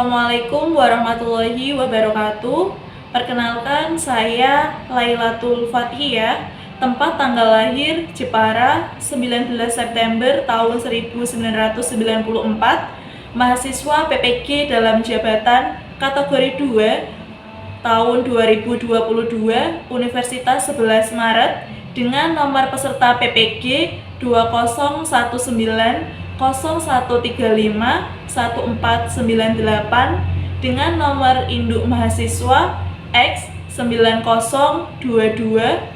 Assalamualaikum warahmatullahi wabarakatuh. Perkenalkan, saya Lailatul Fathiyah. Tempat tanggal lahir Jepara 19 September tahun 1994. Mahasiswa PPG dalam jabatan kategori 2 tahun 2022 Universitas 11 Maret dengan nomor peserta PPG 2019 0135 1498 dengan nomor induk mahasiswa X 9022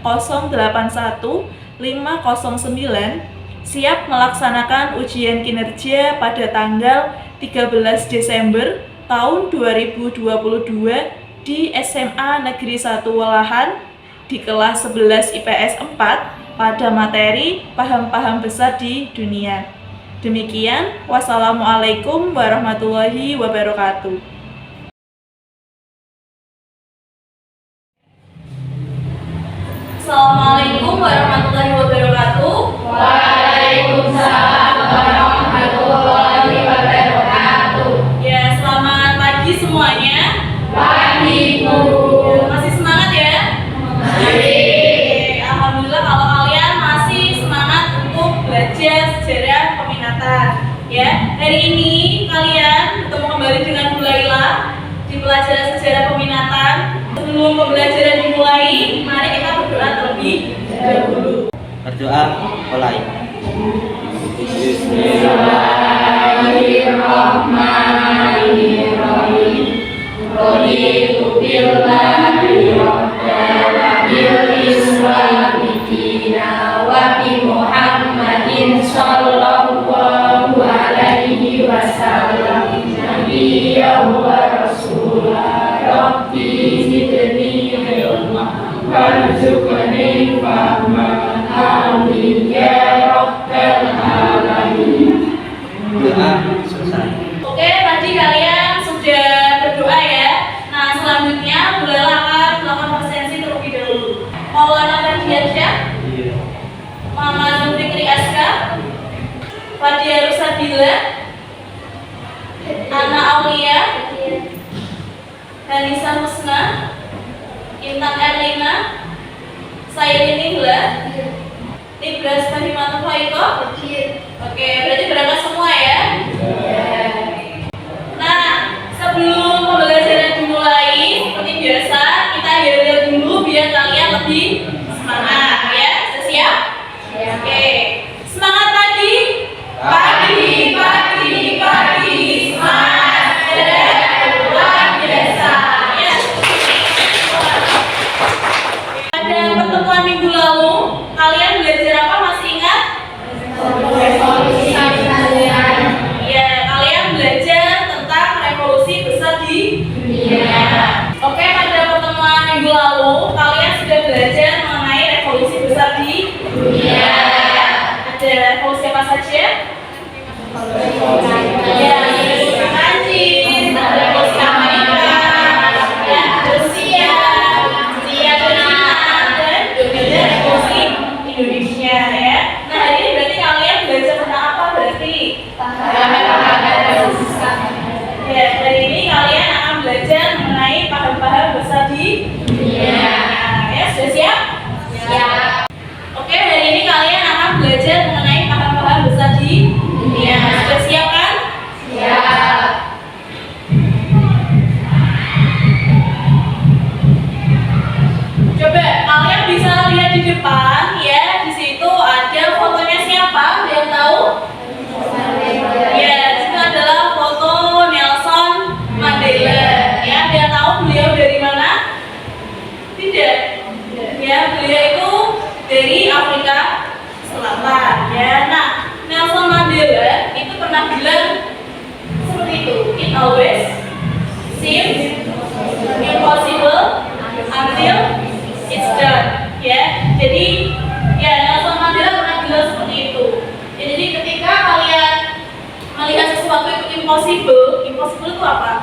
081 509 siap melaksanakan ujian kinerja pada tanggal 13 Desember tahun 2022 di SMA Negeri 1 Walahan di kelas 11 IPS 4 pada materi paham-paham besar di dunia. Demikian, wassalamualaikum warahmatullahi wabarakatuh. Assalamualaikum warahmatullahi wabarakatuh. Waalaikumsalam warahmatullahi wabarakatuh. Ya, selamat pagi semuanya. Pagi, Bu. Masih semangat ya? Masih. Alhamdulillah kalau kalian masih semangat untuk belajar sejarah peminatan. Ya, hari ini kalian bertemu kembali dengan Bu Laila di pelajaran sejarah peminatan. Sebelum pembelajaran dimulai, mari kita berdoa terlebih dahulu. Berdoa mulai. Bismillahirrahmanirrahim. Raditu billahi rabban wa bil islami dinan wa bi Muhammadin sallallahu alaihi wasallam nabiyyan wa rasulah. Rabbi zidni ilma warzuqni fahma. Amin ya rabbal alamin. Doa selesai. Oke, tadi kalian sudah berdoa ya. Nah, selanjutnya Bu Laila akan melakukan presensi terlebih dahulu. Maulana Ferdiansyah, Iya. Muhammad Zulfikri Aska, Fadia Rusabila, Ana Aulia, Hanisa Husna, Intan Erlina, Sayyidin Nihla, Nibras Fahimatul Faiko. Oke, berarti berangkat semua ya. Nah, sebelum pembelajaran dimulai, seperti biasa kita lihat dulu biar kalian lebih semangat ya. Sudah siap? Oke, semangat pagi. Pagi, pagi, pagi, semangat. Luar biasa. Ya. Pada pertemuan minggu lalu, kalian belajar apa? Masih ingat? Ya, kalian belajar tentang revolusi besar di dunia. Oke, pada pertemuan minggu lalu, kalian sudah belajar mengenai revolusi besar di dunia. Ada revolusi apa saja? Ya, revolusi Prancis, revolusi Amerika, ya, Rusia, Cina, dan juga revolusi Indonesia ya. Nah, hari ini berarti kalian belajar tentang apa berarti? Ya, hari ini kalian akan belajar mengenai paham-paham besar di dunia. Ya, sudah siap? Siap. Oke, hari ini kalian akan belajar mengenai paham-paham besar di dunia. Sudah siap kan? Siap. Coba kalian bisa lihat di depan ya. Di situ ada fotonya siapa? Yang tahu? Ya, itu adalah foto Nelson Mandela. Ya, dia tahu beliau dari mana? Tidak. Ya, beliau itu dari Afrika Selatan. Ya, nah Nelson Mandela itu pernah bilang seperti itu. It always seems impossible until it's done. Ya, jadi ya Nelson Mandela pernah bilang seperti itu. Ya, jadi ketika kalian melihat sesuatu itu impossible itu apa?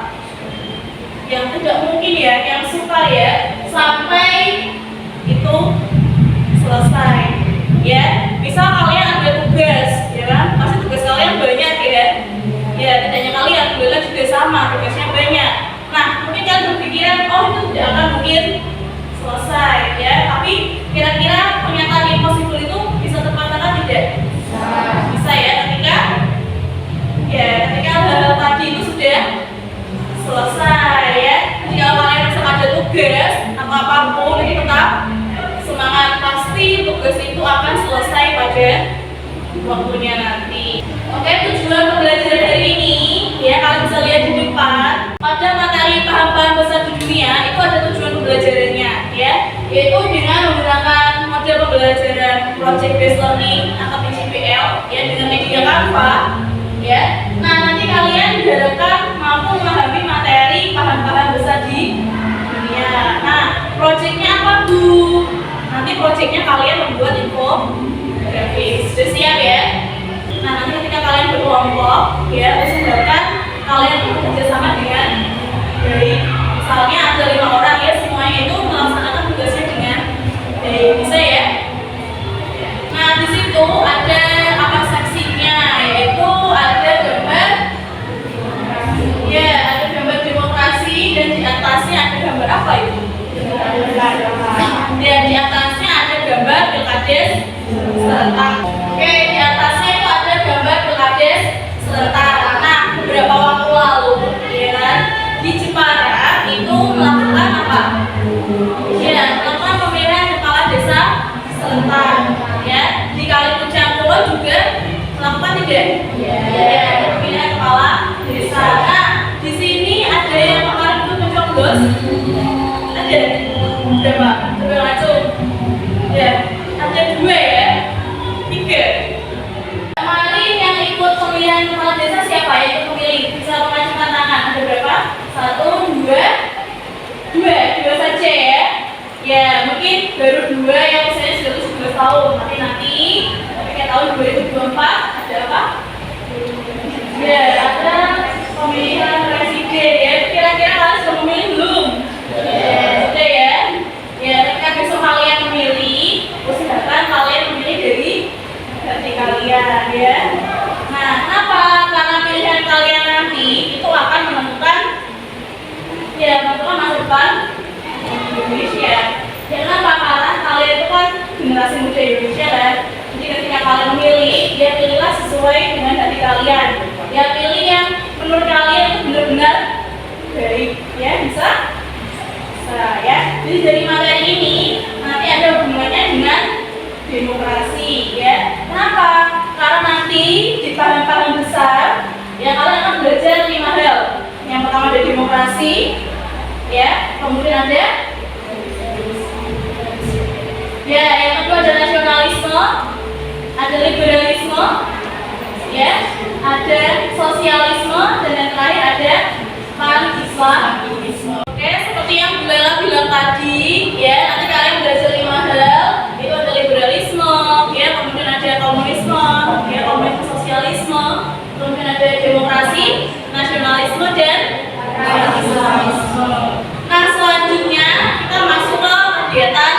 Yang tidak mungkin ya, yang sukar ya, sampai itu selesai. Ya, misal kalian ada tugas, ya kan? Pasti tugas kalian banyak ya. Ya, tidak hanya kalian, juga sama, tugasnya banyak. pada waktunya nanti. Oke, tujuan pembelajaran hari ini ya kalian bisa lihat di depan. Pada materi paham-paham besar di dunia itu ada tujuan pembelajarannya ya, yaitu dengan menggunakan model pembelajaran project based learning atau PJBL ya dengan media Canva ya. Nah, nanti kalian diharapkan mampu memahami materi paham-paham besar di dunia. Nah, projectnya apa Bu? Nanti projectnya kalian membuat infografis. Sudah siap ya? Nah, nanti ketika kalian berkelompok ya, usahakan kalian bekerja sama dengan baik. Misalnya ada 5 orang ya, semuanya itu melaksanakan tugasnya dengan baik. Bisa ya? Nah, di situ ada apa seksinya, yaitu ada gambar ya, ada gambar demokrasi dan di atasnya ada gambar apa itu? Dan di atasnya ada gambar pilkades serentak. Oke, di atasnya itu ada gambar pilkades serentak. Nah, beberapa waktu lalu, ya kan, di Jepara itu melakukan apa? Ya, melakukan pemilihan kepala desa serentak. Ya, di Kalipucang Kulon juga melakukan tidak? Ya, pemilihan kepala desa. Nah, di sini ada yang kemarin itu mencoblos. Ada berapa? Coba langsung. Ya, ada 2 ya, 3. Kemarin yang ikut pemilihan kepala desa siapa yang ikut memilih? Bisa mengajukan tangan. Ada berapa? 1, 2 saja ya. Ya, mungkin baru 2 yang usianya sudah 17 tahun. Nanti ketika tahun 2024 ada apa? Ya, ada pemilihan presiden ya. Kira-kira kalian sudah memilih belum? Sudah ya. Ya, ketika besok kalian memilih, usahakan kalian memilih dari hati kalian ya. Nah, kenapa? Karena pilihan kalian nanti itu akan menentukan masa depan Indonesia. Ya, kenapa? Karena kalian itu kan generasi muda Indonesia kan. Jadi ketika kalian memilih, ya pilihlah sesuai dengan hati kalian. Ya, pilih yang menurut kalian itu benar-benar baik. Ya, bisa? Ya. Jadi dari materi ini nanti ada hubungannya dengan demokrasi ya. Kenapa? Karena nanti di paham-paham besar ya kalian akan belajar 5 hal. Yang pertama ada demokrasi ya, kemudian ada ya, yang kedua ada nasionalisme, ada liberalisme ya, ada sosialisme, dan yang terakhir ada panisme. Oke, seperti yang Bu Lela bilang tadi ya, nanti kalian belajar 5 hal. Itu ada liberalisme ya, kemudian ada komunisme ya, komunisme sosialisme, kemudian ada demokrasi, nasionalisme, dan panisme. Nah, selanjutnya kita masuk ke kegiatan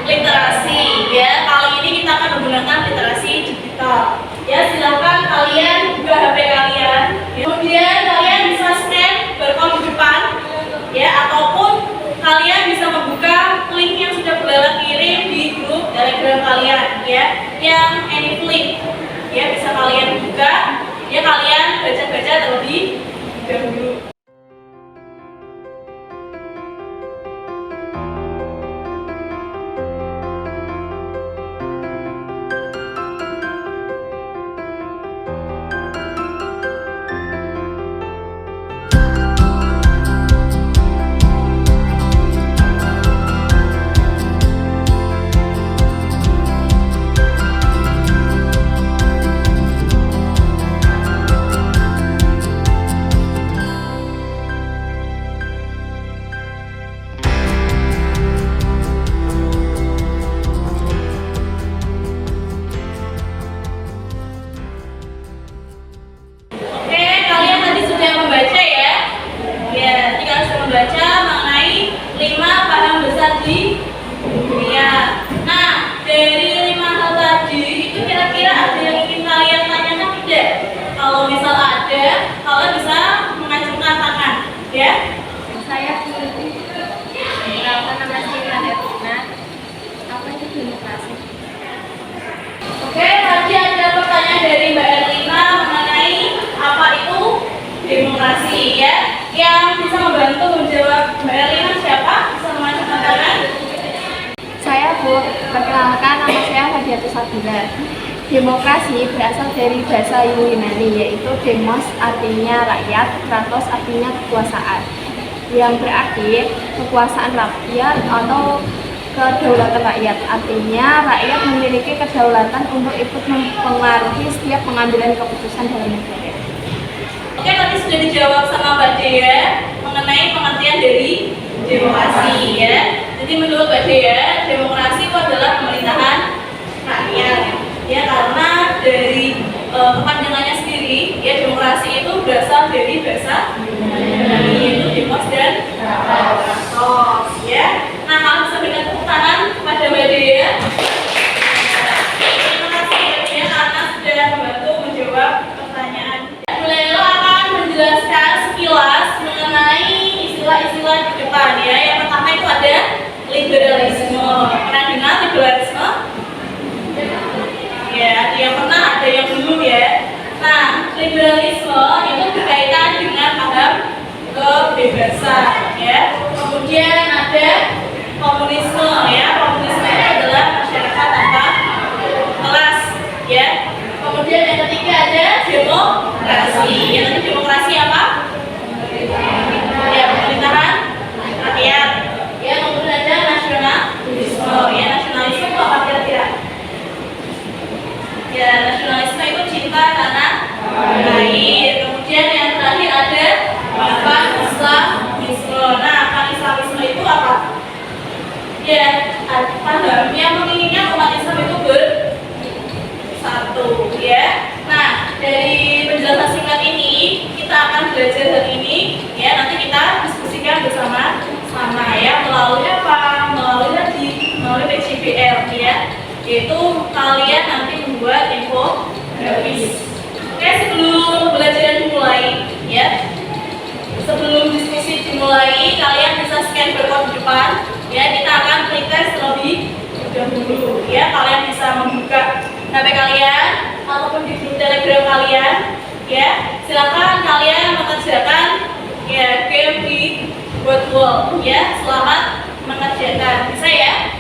literasi ya. Kali ini kita akan menggunakan literasi digital ya. Silakan kalian buka HP kalian, kemudian kalian bisa scan barcode di depan ya, ataupun kalian bisa membuka link yang sudah Bu Lela kirim di grup Telegram kalian ya, yang AnyFlip ya, bisa kalian buka ya, kalian baca-baca terlebih dahulu. Perkenalkan, nama saya Hadiatus Sabila. Demokrasi berasal dari bahasa Yunani, yaitu demos artinya rakyat, kratos artinya kekuasaan, yang berarti kekuasaan rakyat atau kedaulatan rakyat. Artinya rakyat memiliki kedaulatan untuk ikut mempengaruhi setiap pengambilan keputusan dalam negara. Oke, tadi sudah dijawab sama Mbak Dea mengenai pengertian dari demokrasi ya. Jadi menurut Mbak Dea, demokrasi itu adalah pemerintahan rakyat. Ya, karena dari kepanjangannya sendiri, ya demokrasi itu berasal dari bahasa Yunani, yaitu demos dan kratos. Ya, nah kalau bisa berikan tepuk tangan kepada Mbak Dea. Terima kasih Mbak Dea karena sudah membantu menjawab pertanyaan. Bu Lelo akan menjelaskan sekilas mengenai istilah-istilah di depan ya. Yang pertama itu ada liberalisme. Pernah dengar liberalisme? Ya, ada yang pernah, ada yang belum ya. Nah, liberalisme itu berkaitan dengan paham kebebasan ya. Kemudian ada komunisme ya. Komunisme itu adalah masyarakat tanpa kelas ya. Kemudian yang ketiga ada demokrasi. Yang tadi demokrasi apa? Ya, pemerintahan rakyat. Ya, kemudian ada nasionalisme. Ya, nasionalisme itu apa kira-kira? Ya, nasionalisme itu cinta tanah air. Kemudian yang terakhir ada pan-islamisme. Nah, pan-islamisme itu apa? Ya, paham yang menginginkan umat Islam itu bersatu ya. Nah, dari penjelasan singkat ini kita akan belajar hari ini ya. Nanti kita diskusikan bersama-sama ya, melalui apa? Melalui PJBL ya. Yaitu kalian nanti membuat infografis. Oke, sebelum belajar dimulai ya, sebelum diskusi dimulai, kalian bisa scan barcode di depan ya. Kita akan pretest terlebih dahulu ya. Kalian bisa membuka HP kalian ataupun di grup Telegram kalian ya. Silakan kalian mengerjakan ya game di word wall ya. Selamat mengerjakan, bisa ya.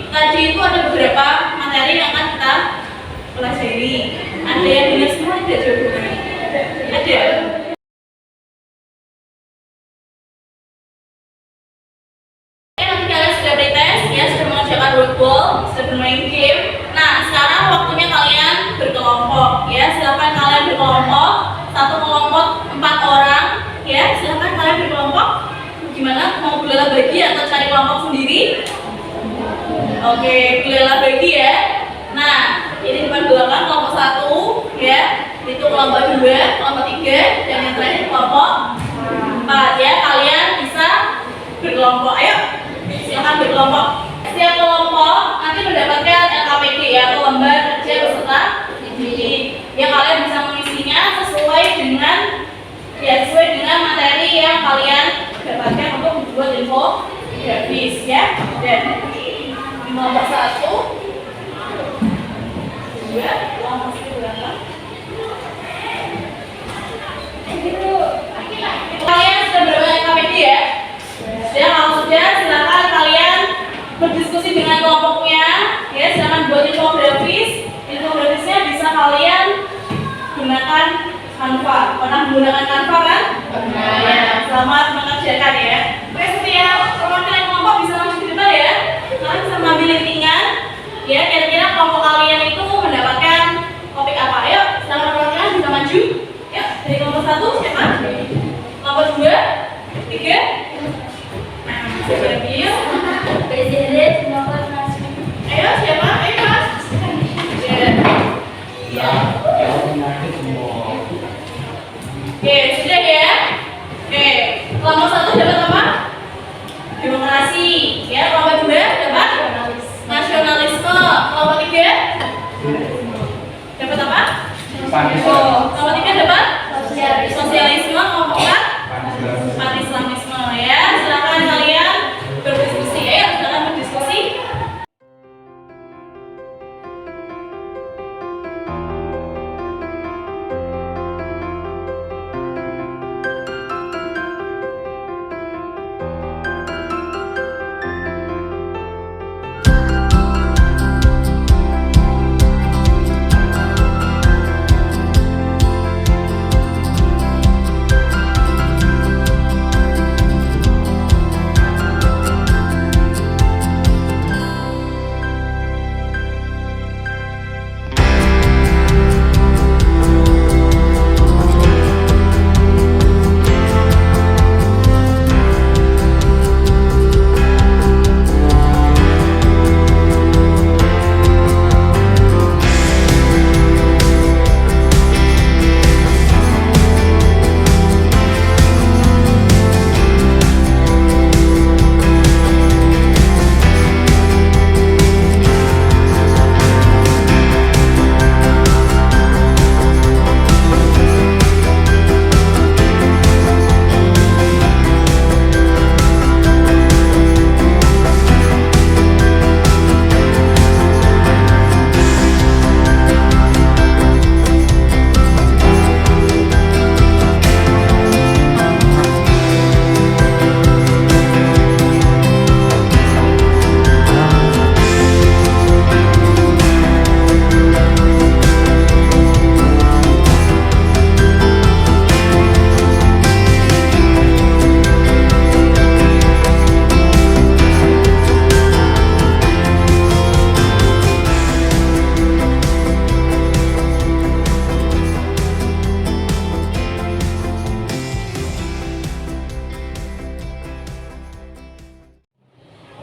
Tadi itu ada beberapa materi yang akan kita pelajari. Ada yang dengar semua tidak jawabannya? Ada. Oke, nanti kalian sudah pretest ya, sudah mengerjakan workball, sudah bermain game. Nah, sekarang waktunya kalian berkelompok ya. Silakan kalian berkelompok. Satu kelompok 4 orang ya. Silakan kalian berkelompok. Gimana? Mau belah bagi atau cari kelompok sendiri? Oke, belah bagi ya. Nah, ini depan belakang kelompok 1 ya. Itu kelompok 2, kelompok 3, dan yang terakhir kelompok 4 ya. Kalian bisa berkelompok. Ayo, silakan berkelompok. Setiap kelompok nanti mendapatkan LKPD ya, atau lembar kerja peserta didik. Yang kalian bisa mengisinya sesuai dengan materi yang kalian dapatkan untuk membuat infografis ya. Dan nomor 1, 2, kelompok 1 berapa? Kalian sudah berapa LKPD ya? diskusi dengan kelompoknya. Ya, silakan buat infografis. Infografisnya bisa kalian gunakan Canva. Pernah menggunakan Canva kan? Ya, selamat mengerjakan ya. Oke, setiap perwakilan kelompok bisa maju ke depan ya. Kalian bisa mengambil lintingan. Ya, kira-kira kelompok kalian itu mendapatkan topik apa? Ayo, silakan perwakilan bisa maju. Yuk, dari kelompok 1 siapa? Kelompok 2, 3. Nah, siapa yuk? Ayo, siapa? Ayo, Mas. Ya. Oke, sudah ya. Oke, kelompok 1 dapat apa? Demokrasi. Ya, kelompok 2 dapat nasionalisme. Kelompok 3 dapat apa? Kelompok 3 dapat sosialisme. Kelompok 4 Islamisme. Ya, silakan kalian berdiskusi. Ayo, silakan berdiskusi.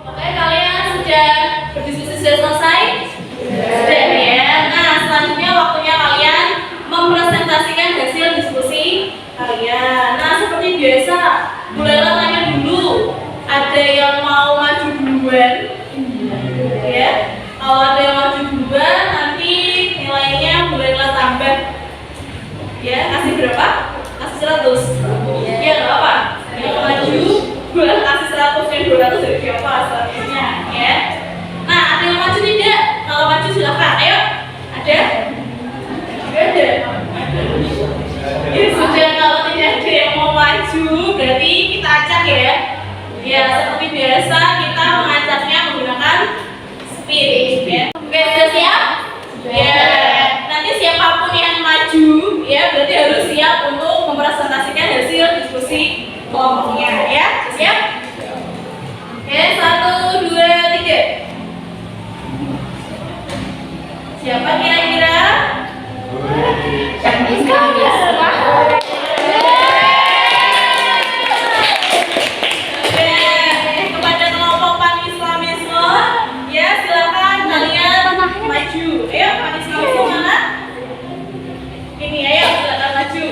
Oke, kalian sudah berdiskusi sudah selesai? Sudah ya. Nah, selanjutnya waktunya kalian mempresentasikan hasil diskusi kalian. Nah, seperti biasa, mulailah tanya dulu. Ada yang mau maju duluan? Ya. Kalau ada yang maju duluan, nanti nilainya mulailah tambah. Ya, kasih berapa? Kasih 100. Ya, nggak apa-apa. Yang maju buat kasih 100 dan 200 dari siapa selanjutnya ya. Nah, ada yang maju tidak? Kalau maju silakan. Ayo. Ada? Tidak ada. Ya sudah, kalau tidak ada yang mau maju berarti kita acak ya. Ya, seperti biasa kita mengacaknya menggunakan spirit ya. Oke, sudah siap? Ya. Nanti siapapun yang maju ya berarti harus siap untuk mempresentasikan hasil diskusi kelompoknya ya. Siap? Oke, 1, 2, 3. Siapa kira-kira? Oke, kepada kelompok Pan-Islamisme ya silakan kalian maju. Ayo, Pan-Islamisme mana? Ini ayo silakan maju.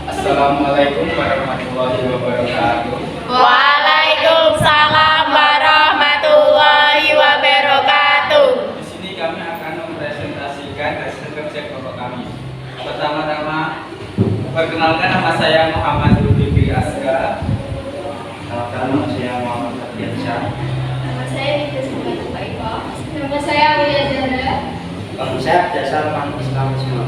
Assalamualaikum warahmatullahi wabarakatuh. Waalaikumsalam warahmatullahi wabarakatuh. Di sini kami akan mempresentasikan hasil kerja kelompok kami. Pertama-tama, perkenalkan nama saya Muhammad Zulkifli Asgar. Nama saya Muhammad Ardiansyah. Nama saya Nida Sumbatu Baiko. Nama saya Aulia Zahra. Konsep dasar Pan-Islamisme.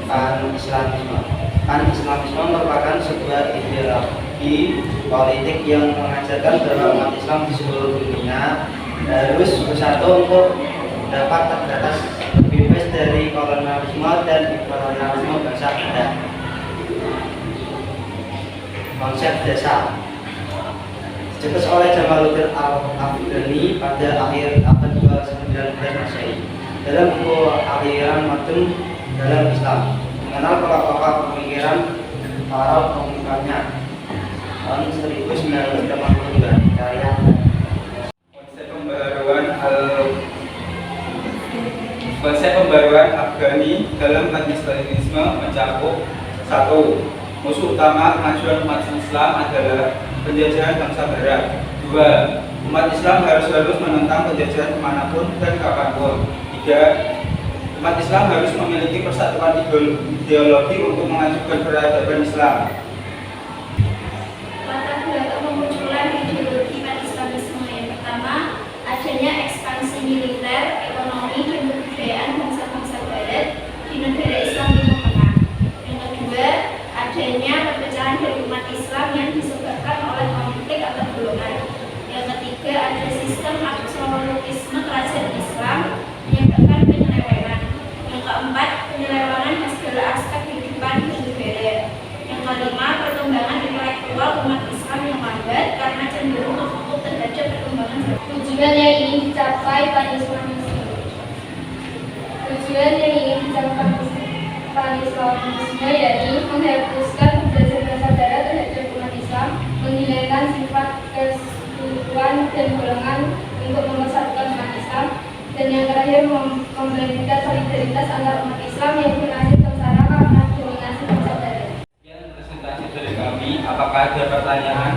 Pan-Islamisme. Pan-Islamisme merupakan sebuah ideologi politik yang mengajarkan bahwa umat Islam di seluruh dunia harus bersatu untuk dapat terbatas bebas dari kolonialisme dan imperialisme bangsa kita. Konsep desa dicetus oleh Jamaluddin Al-Afghani pada akhir abad ke-19 Masehi dalam buku Aliran Madun dalam Islam, mengenal pokok-pokok pemikiran para pemikirnya tahun 1982 karya Konsep pembaruan Afghani dalam pan-Islamisme mencakup 1. Musuh utama kemajuan umat Islam adalah penjajahan bangsa Barat. 2. Umat Islam harus menentang penjajahan kemanapun dan kapanpun. 3. Umat Islam harus memiliki persatuan ideologi untuk mengajukan peradaban Islam. Latar belakang pemunculan ideologi pan-Islamisme yang pertama, adanya ekspansi militer, ekonomi, dan kebudayaan bangsa-bangsa Barat di negara Islam Timur Tengah. Yang kedua, adanya perpecahan dari umat Islam yang disebabkan oleh konflik antar golongan. Yang ketiga, ada sistem absolutisme kerajaan Islam menyebabkan penyelewengan. Yang keempat, penyelewengan di segala aspek kehidupan bernegara. Yang kelima, perkembangan intelektual umat Islam yang lambat karena cenderung tertutup terhadap perkembangan. Tujuan yang ingin dicapai pan-Islamisme. Tujuan yang ingin dicapai pan-Islamisme yakni menghapuskan berdasar-berdasar Barat terhadap umat Islam, menghilangkan sifat kesatuan dan golongan untuk mempersatukan umat Islam, dan yang terakhir membangkitkan solidaritas antar umat Islam yang bernasib sengsara karena dominasi bangsa Barat. Sekian presentasi dari kami. Apakah ada pertanyaan?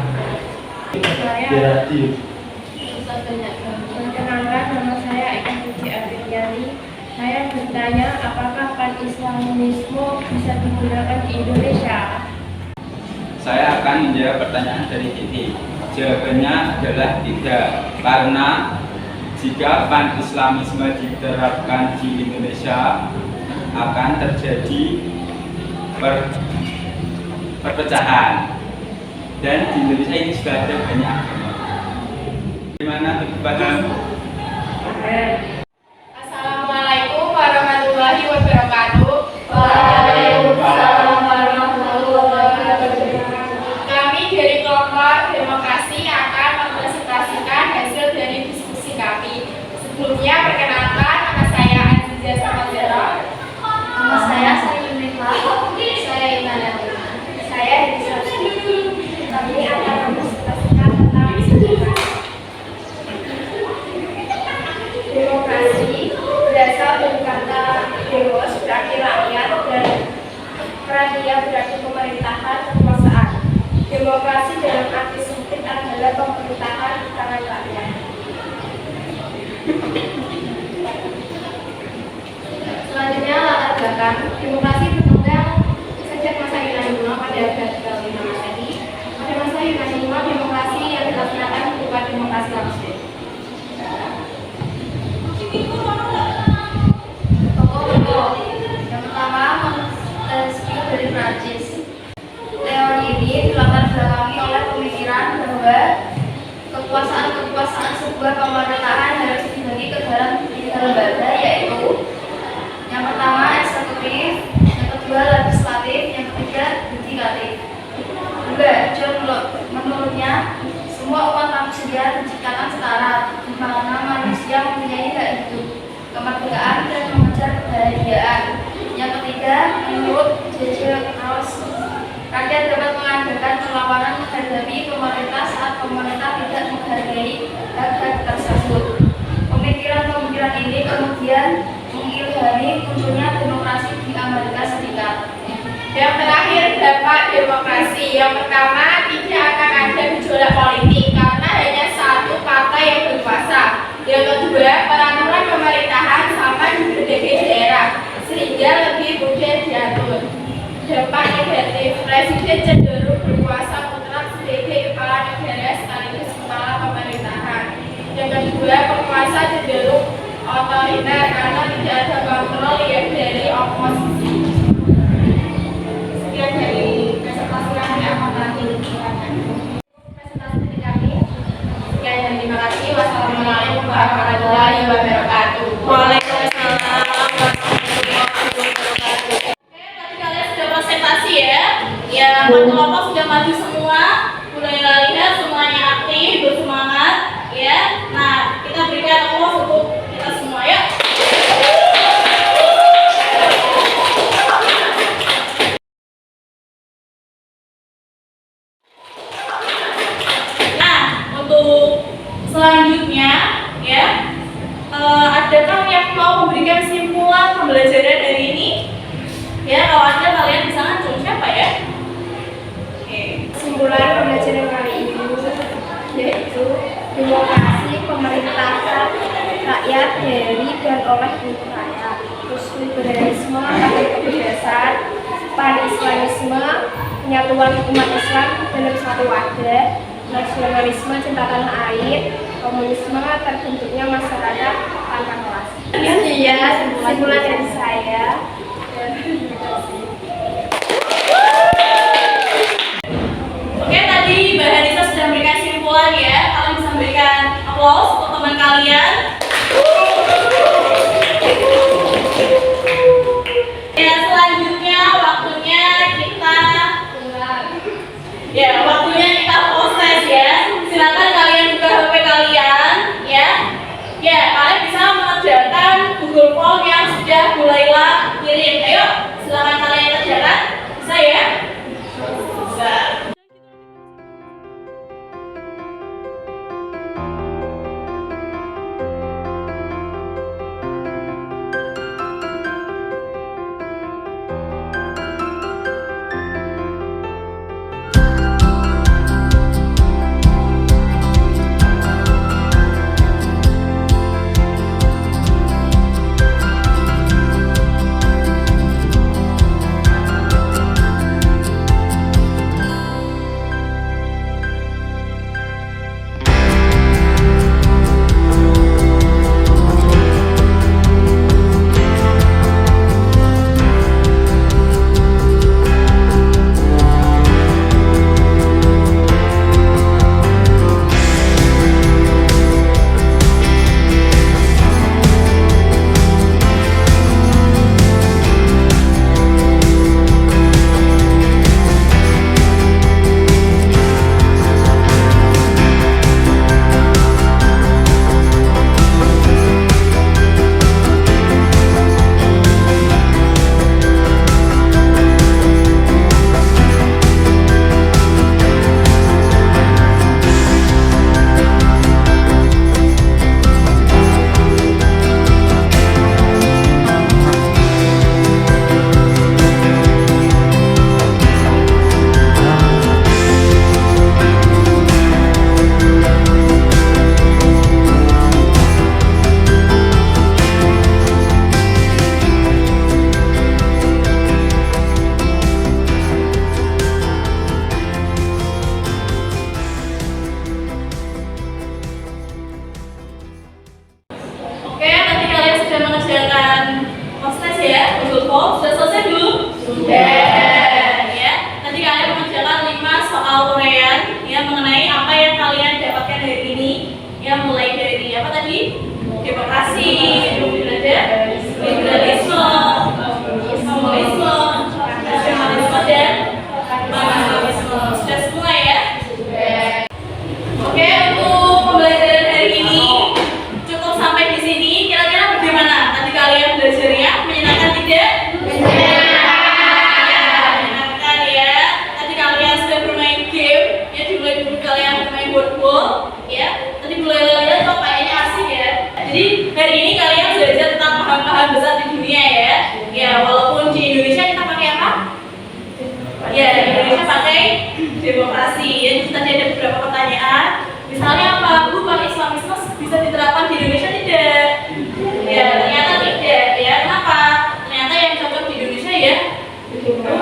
Perkenalkan, nama saya Eka Puji Afriani. Saya bertanya, apakah pan-Islamisme bisa digunakan di Indonesia? Saya akan menjawab pertanyaan dari Titi. Jawabannya adalah tidak, karena jika pan-Islamisme diterapkan di Indonesia akan terjadi perpecahan, dan di Indonesia ini sudah ada banyak agama. Bagaimana paham? Assalamualaikum warahmatullahi wabarakatuh. Waalaikumsalam warahmatullahi wabarakatuh. Kami dari kelompok demokrasi akan mempresentasikan hasil dari diskusi kami. Sebelumnya perkenalkan, nama saya Aziza Samadzera. Nama saya Sayyidah, saya Imana, saya di Kami akan mempresentasikan tentang demokrasi berasal dari kata demos berarti rakyat dan pradia berarti pemerintahan kekuasaan. Demokrasi dalam arti sempit adalah pemerintahan di tangan rakyat. Selanjutnya latar belakang demokrasi berkembang sejak masa Yunani kuno pada abad ke-5 Masehi. Pada masa Yunani kuno, demokrasi yang dilaksanakan berupa demokrasi langsung. Tokoh-tokoh yang pertama, Montesquieu dari Prancis. Teori ini dilatar belakangi oleh pemikiran bahwa kekuasaan sebuah pemerintahan harus dibagi ke dalam 3 lembaga, yaitu yang pertama eksekutif, yang kedua legislatif, yang ketiga yudikatif. 2. John Locke, menurutnya semua umat manusia diciptakan setara, di mana manusia mempunyai hak hidup, kemerdekaan, dan mengejar kebahagiaan. Yang ketiga, menurut J.J. Rawls, rakyat dapat mengadakan perlawanan menghadapi pemerintah saat pemerintah tidak menghargai hak-hak tersebut. Pemikiran-pemikiran ini kemudian mengilhami munculnya demokrasi di Amerika Serikat. Yang terakhir, dampak demokrasi. Yang pertama, tidak akan ada gejolak politik karena hanya satu partai yang berkuasa. Yang kedua, peraturan pemerintahan sama di berbagai daerah sehingga lebih mudah diatur. Dampak negatif, presiden cenderung berkuasa mutlak sebagai kepala negara sekaligus kepala pemerintahan. Yang kedua, penguasa cenderung otoriter karena tidak ada kontrol yang dari oposisi. Sekian dari dari dan oleh untuk rakyat. Terus liberalisme pada kebebasan, pan-islamisme, penyatuan umat Islam dalam satu wadah, nasionalisme cinta tanah air, komunisme terbentuknya masyarakat tanpa kelas. Sekian kesimpulan dari saya. Oke, tadi Mbak Hanisa sudah memberikan kesimpulan ya. Kalian bisa memberikan aplaus untuk teman kalian. Ya, selanjutnya waktunya kita proses ya. Silakan kalian buka HP kalian ya. Ya, kalian bisa mengerjakan Google Form yang sudah Bu Laila kirim. Ayo, silakan kalian kerjakan. Bisa ya? Bisa. Oke, nanti kalian sudah mengerjakan proses ya, Google Form. Sudah selesai belum? Sudah. Ya, nanti kalian mengerjakan 5 soal Korean ya mengenai apa yang kalian dapatkan dari ini. Ya, mulai dari apa tadi? Demokrasi, kemudian ada liberalisme, komunisme, nasionalisme dan pan-islamisme. Sudah semua ya? Oke, untuk pembelajaran hari ini cukup sampai di sini. Kira-kira bagaimana? Tadi kalian belajarnya menyenangkan tidak? Menyenangkan ya. Tadi kalian sudah bermain game, ya dimulai dulu kalian bermain boardball, ya. Tadi mulai lihat kok kayaknya asik ya. Jadi hari ini kalian belajar tentang paham-paham besar di dunia ya. Ya, walaupun di Indonesia kita pakai apa? Ya, di Indonesia pakai demokrasi. Ya, tadi ada beberapa pertanyaan. Misalnya apa? Bu, pan-islamisme bisa diterapkan di Indonesia tidak? Ya, ternyata tidak. Ya, kenapa? Ternyata yang cocok di Indonesia ya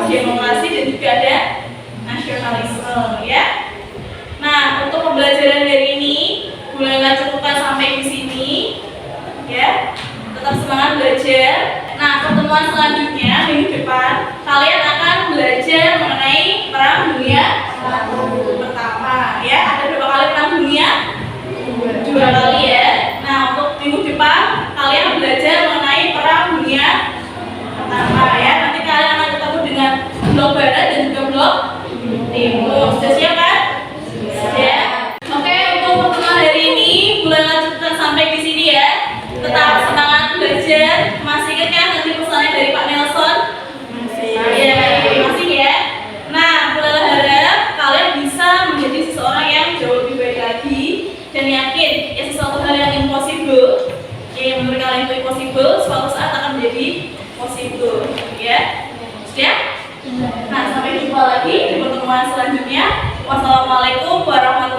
demokrasi dan juga ada nasionalisme ya. Nah, untuk pembelajaran hari ini mulailah cukupkan sampai di sini ya. Tetap semangat belajar. Nah, pertemuan selanjutnya minggu depan kalian akan belajar mengenai Perang Dunia pertama ya. Ada berapa kali Perang Dunia? 2 kali ya. Nah, untuk minggu depan kalian belajar mengenai Perang Dunia pertama ya. Nanti kalian akan ketemu dengan blok barat dan juga blok timur. Sudah siap kan? Sudah. Oke, untuk pertemuan hari ini mulai lanjutkan sampai di sini ya. Tetap semangat belajar. Masih ingat kan nanti pesannya dari Pak Nelson? Masih. Masih ya. Nah, mulai harap kalian bisa menjadi seseorang yang jauh lebih baik lagi dan yakin ya sesuatu hal yang impossible yang menurut kalian itu impossible suatu saat akan menjadi possible ya. Sudah? Nah, sampai jumpa lagi di pertemuan selanjutnya. Wassalamualaikum warahmatullahi wabarakatuh.